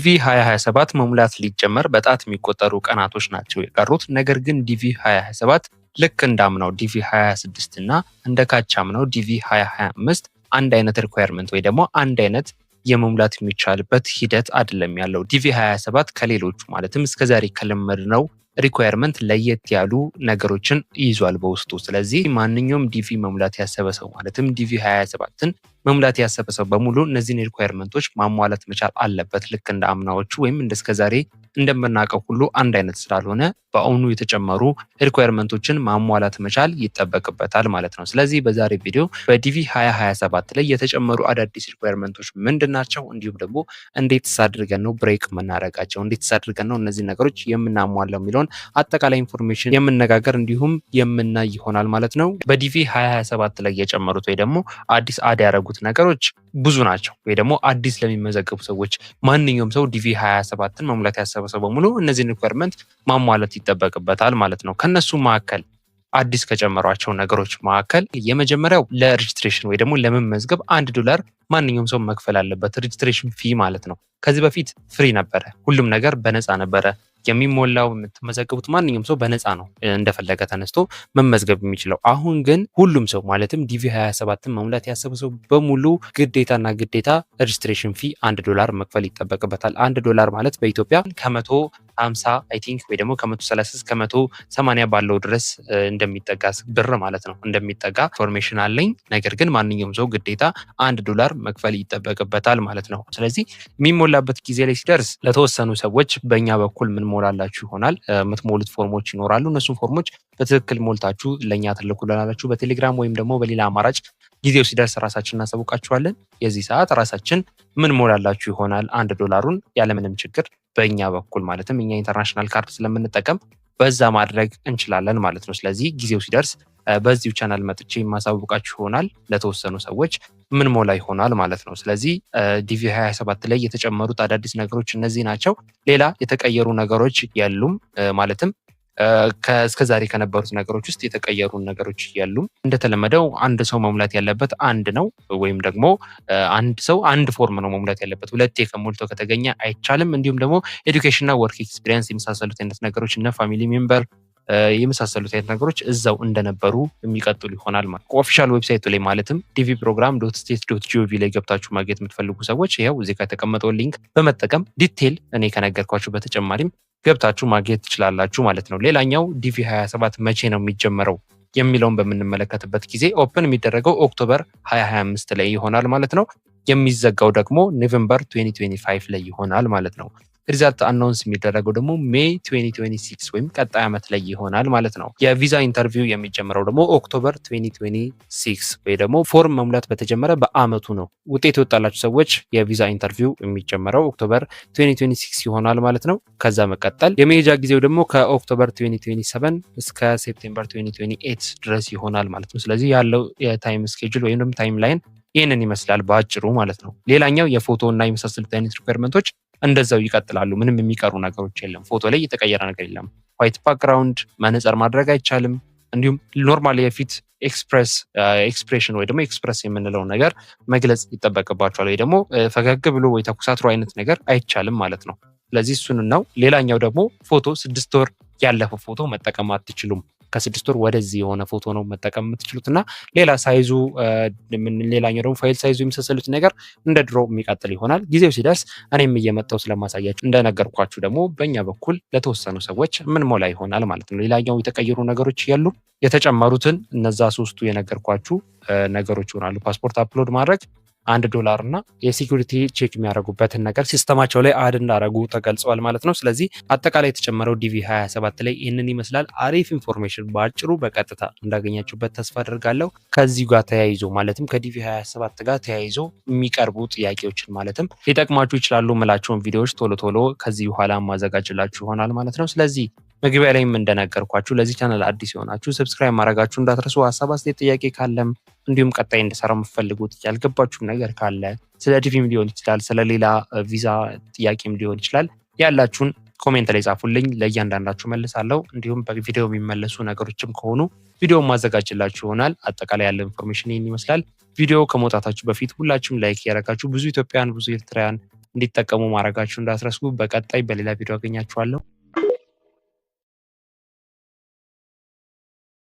ዲቪ 2027 መሙላት ሊጀመር በጣት የሚቆጠሩ ቀናቶች ናቸው የቀሩት። ነገር ግን ዲቪ 2027 ልክ እንዳምናው ዲቪ 26 እና እንደ ካቻምናው ዲቪ 2025 አንድ አይነት ሪኳየርመንት ወይ ደግሞ አንድ አይነት የመሙላት የሚቻልበት ሂደት አይደለም ያለው። ዲቪ 27 ከሌሎቹ ማለትም እስከዛሬ ከለመድነው ሪኳየርመንት ለየት ያሉ ነገሮችን ይዟል በውስጡ። ስለዚህ ማንኛውም ዲቪ መሙላት ያሰበ ሰው ማለትም ዲቪ 27ን መሙላት ያሰበ ሰው በሙሉ እነዚህን ሪኳየርመንቶች ማሟላት መቻል አለበት። ልክ እንደ አምናዎቹ ወይም እንደ እስከዛሬ እንደምናውቀው ሁሉ አንድ አይነት ስላልሆነ በአሁኑ የተጨመሩ ሪኳየርመንቶችን ማሟላት መቻል ይጠበቅበታል ማለት ነው። ስለዚህ በዛሬ ቪዲዮ በዲቪ 2027 ላይ የተጨመሩ አዳዲስ ሪኳየርመንቶች ምንድን ናቸው፣ እንዲሁም ደግሞ እንዴትስ አድርገን ነው ብሬክ የምናደርጋቸው፣ እንዴትስ አድርገን ነው እነዚህ ነገሮች የምናሟላው የሚለውን አጠቃላይ ኢንፎርሜሽን የምነጋገር እንዲሁም የምናይ ይሆናል ማለት ነው። በዲቪ 2027 ላይ የጨመሩት ወይ ደግሞ አዲስ አድ ያደረጉት ነገሮች ብዙ ናቸው። ወይ ደግሞ አዲስ ለሚመዘገቡ ሰዎች ማንኛውም ሰው ዲቪ 27ን መሙላት ያሰበ ሰው በሙሉ እነዚህን ሪኳየርመንት ማሟላት ይጠበቅበታል ማለት ነው። ከነሱ መካከል አዲስ ከጨመሯቸው ነገሮች መካከል የመጀመሪያው ለሬጅስትሬሽን ወይ ደግሞ ለመመዝገብ $1 ማንኛውም ሰው መክፈል አለበት። ሬጅስትሬሽን ፊ ማለት ነው። ከዚህ በፊት ፍሪ ነበረ፣ ሁሉም ነገር በነፃ ነበረ የሚሞላው። የምትመዘገቡት ማንኛውም ሰው በነፃ ነው እንደፈለገ ተነስቶ መመዝገብ የሚችለው። አሁን ግን ሁሉም ሰው ማለትም ዲቪ 27ን መሙላት ያሰበ ሰው በሙሉ ግዴታና ግዴታ ሬጅስትሬሽን ፊ $1 መክፈል ይጠበቅበታል። $1 ማለት በኢትዮጵያ ከ150 አይ ቲንክ ወይ ደግሞ ከ130 እስከ 180 ባለው ድረስ እንደሚጠጋ ብር ማለት ነው እንደሚጠጋ ኢንፎርሜሽን አለኝ። ነገር ግን ማንኛውም ሰው ግዴታ $1 መክፈል ይጠበቅበታል ማለት ነው። ስለዚህ የሚሞላበት ጊዜ ላይ ሲደርስ ለተወሰኑ ሰዎች በእኛ በኩል ምን ሞላላችሁ ይሆናል። የምትሞሉት ፎርሞች ይኖራሉ። እነሱን ፎርሞች በትክክል ሞልታችሁ ለእኛ ትልኩልናላችሁ በቴሌግራም ወይም ደግሞ በሌላ አማራጭ። ጊዜው ሲደርስ ራሳችን እናሳውቃችኋለን። የዚህ ሰዓት ራሳችን ምን ሞላላችሁ ይሆናል $1ን ያለምንም ችግር በእኛ በኩል ማለትም እኛ ኢንተርናሽናል ካርድ ስለምንጠቀም በዛ ማድረግ እንችላለን ማለት ነው። ስለዚህ ጊዜው ሲደርስ በዚሁ ቻናል መጥቼ የማሳውቃችሁ ይሆናል። ለተወሰኑ ሰዎች ምን ሞላ ይሆናል ማለት ነው። ስለዚህ ዲቪ 27 ላይ የተጨመሩት አዳዲስ ነገሮች እነዚህ ናቸው። ሌላ የተቀየሩ ነገሮች የሉም። ማለትም እስከዛሬ ከነበሩት ነገሮች ውስጥ የተቀየሩ ነገሮች የሉም። እንደተለመደው አንድ ሰው መሙላት ያለበት አንድ ነው፣ ወይም ደግሞ አንድ ሰው አንድ ፎርም ነው መሙላት ያለበት። ሁለቴ ከሞልቶ ከተገኘ አይቻልም። እንዲሁም ደግሞ ኤዱኬሽንና ወርክ ኤክስፒሪየንስ የመሳሰሉት አይነት ነገሮች እና ፋሚሊ ሜምበር የመሳሰሉት አይነት ነገሮች እዛው እንደነበሩ የሚቀጥሉ ይሆናል ማለት ነው። ኦፊሻል ዌብሳይቱ ላይ ማለትም dvprogram.state.gov ላይ ገብታችሁ ማግኘት የምትፈልጉ ሰዎች ይኸው እዚህ ጋር የተቀመጠው ሊንክ በመጠቀም ዲቴል እኔ ከነገርኳችሁ በተጨማሪም ገብታችሁ ማግኘት ትችላላችሁ ማለት ነው። ሌላኛው ዲቪ 27 መቼ ነው የሚጀመረው የሚለውን በምንመለከትበት ጊዜ ኦፕን የሚደረገው ኦክቶበር 2025 ላይ ይሆናል ማለት ነው። የሚዘጋው ደግሞ ኖቬምበር 2025 ላይ ይሆናል ማለት ነው። ሪዛልት አናውንስ የሚደረገው ደግሞ ሜይ 2026 ወይም ቀጣይ ዓመት ላይ ይሆናል ማለት ነው። የቪዛ ኢንተርቪው የሚጀምረው ደግሞ ኦክቶበር 2026 ወይ ደግሞ ፎርም መሙላት በተጀመረ በአመቱ ነው። ውጤት የወጣላችሁ ሰዎች የቪዛ ኢንተርቪው የሚጀምረው ኦክቶበር 2026 ይሆናል ማለት ነው። ከዛ መቀጠል የመሄጃ ጊዜው ደግሞ ከኦክቶበር 2027 እስከ ሴፕቴምበር 2028 ድረስ ይሆናል ማለት ነው። ስለዚህ ያለው የታይም ስኬጁል ወይም ደግሞ ታይም ላይን ይህንን ይመስላል በአጭሩ ማለት ነው። ሌላኛው የፎቶ እና የመሳሰሉት አይነት ሪኳየርመንቶች እንደዛው ይቀጥላሉ። ምንም የሚቀሩ ነገሮች የለም። ፎቶ ላይ የተቀየረ ነገር የለም። ዋይት ባክግራውንድ፣ መነጽር ማድረግ አይቻልም። እንዲሁም ኖርማል የፊት ኤክስፕሬሽን ወይ ደግሞ ኤክስፕረስ የምንለው ነገር መግለጽ ይጠበቅባቸዋል። ወይ ደግሞ ፈገግ ብሎ ወይ ተኩሳትሮ አይነት ነገር አይቻልም ማለት ነው። ስለዚህ እሱን ነው። ሌላኛው ደግሞ ፎቶ 6 ወር ያለፈው ፎቶ መጠቀም አትችሉም። ከ6 ወር ወደዚህ የሆነ ፎቶ ነው መጠቀም የምትችሉት እና ሌላ ሳይዙ ሌላኛው ደግሞ ፋይል ሳይዙ የመሳሰሉት ነገር እንደ ድሮ የሚቀጥል ይሆናል። ጊዜው ሲደርስ እኔም እየመጣው ስለማሳያችሁ እንደነገርኳችሁ ደግሞ በእኛ በኩል ለተወሰኑ ሰዎች ምን ሞላ ይሆናል ማለት ነው። ሌላኛው የተቀየሩ ነገሮች ያሉ የተጨመሩትን እነዛ 3ቱ የነገርኳችሁ ነገሮች ይሆናሉ። ፓስፖርት አፕሎድ ማድረግ $1 እና የሴኩሪቲ ቼክ የሚያደርጉበትን ነገር ሲስተማቸው ላይ አድ እንዳደረጉ ተገልጸዋል ማለት ነው። ስለዚህ አጠቃላይ የተጨመረው ዲቪ 27 ላይ ይህንን ይመስላል። አሪፍ ኢንፎርሜሽን በአጭሩ በቀጥታ እንዳገኛችሁበት ተስፋ አድርጋለሁ። ከዚሁ ጋር ተያይዞ ማለትም ከዲቪ 27 ጋር ተያይዞ የሚቀርቡ ጥያቄዎችን ማለትም ሊጠቅማችሁ ይችላሉ ምላቸውን ቪዲዮዎች ቶሎ ከዚህ በኋላ ማዘጋጅላችሁ ይሆናል ማለት ነው። ስለዚህ መግቢያ ላይም እንደነገርኳችሁ ለዚህ ቻናል አዲስ የሆናችሁ ሰብስክራይብ ማድረጋችሁ እንዳትረሱ። ሀሳብ አስተያየት፣ ጥያቄ ካለም እንዲሁም ቀጣይ እንድሰራ የምትፈልጉት ያልገባችሁ ነገር ካለ ስለ ዲቪም ሊሆን ይችላል፣ ስለሌላ ቪዛ ጥያቄም ሊሆን ይችላል ያላችሁን ኮሜንት ላይ ጻፉልኝ። ለእያንዳንዳችሁ መልሳለሁ። እንዲሁም በቪዲዮ የሚመለሱ ነገሮችም ከሆኑ ቪዲዮ ማዘጋጅላችሁ ይሆናል። አጠቃላይ ያለው ኢንፎርሜሽን ይህን ይመስላል። ቪዲዮ ከመውጣታችሁ በፊት ሁላችሁም ላይክ ያደረጋችሁ ብዙ ኢትዮጵያውያን ብዙ ኤርትራውያን እንዲጠቀሙ ማድረጋችሁ እንዳትረሱ። በቀጣይ በሌላ ቪዲዮ አገኛችኋለሁ።